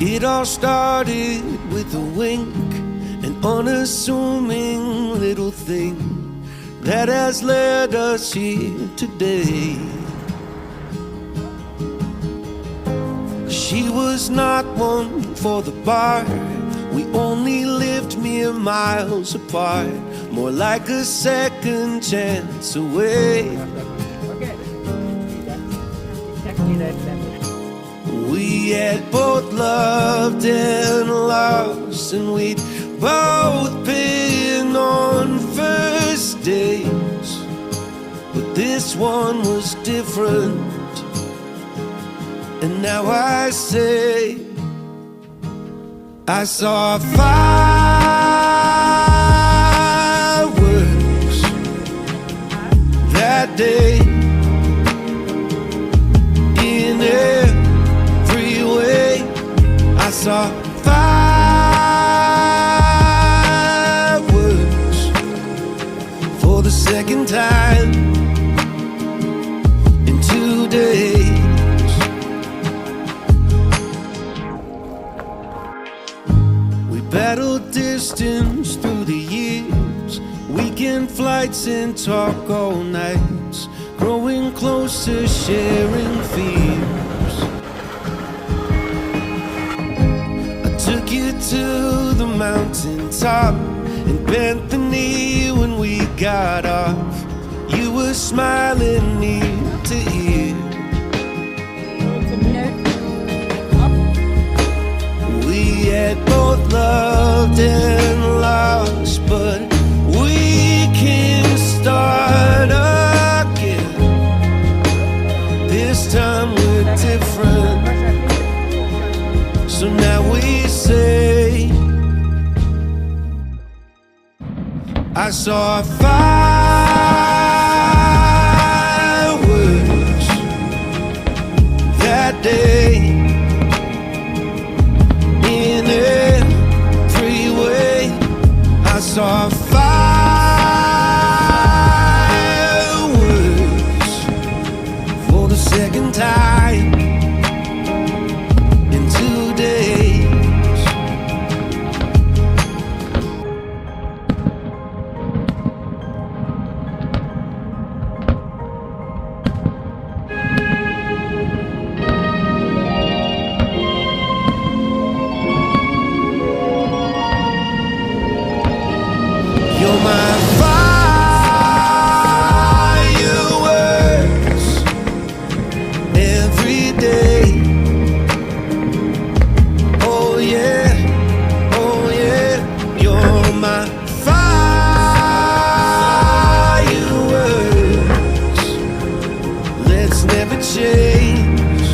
It all started with a wink, an unassuming little thing that has led us here today. She was not one for the bar. We only lived mere miles apart, more like a second chance away. We had both loved and lost, and we'd both been on first dates, but this one was different. And now I say, I saw fireworks that day in every way. I saw fireworks for the second time in 2 days. Battled distance through the years, weekend flights and talk all nights, growing closer, sharing fears. I took you to the mountaintop and bent the knee when we got off. You were smiling ear to ear. We had both loved and lost, but we can start again. This time we're different, so now we say, I saw fireworks that day in every way. I saw fireworks for the second time in 2 days. You're my fireworks every day. Oh yeah, oh yeah. You're my fireworks. Let's never change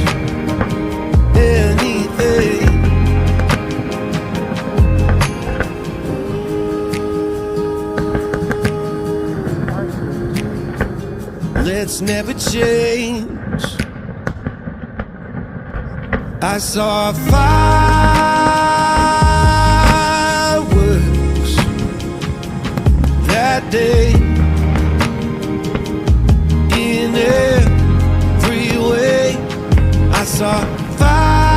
anything. Let's never change. I saw fireworks that day in every way. I saw fireworks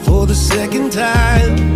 for the second time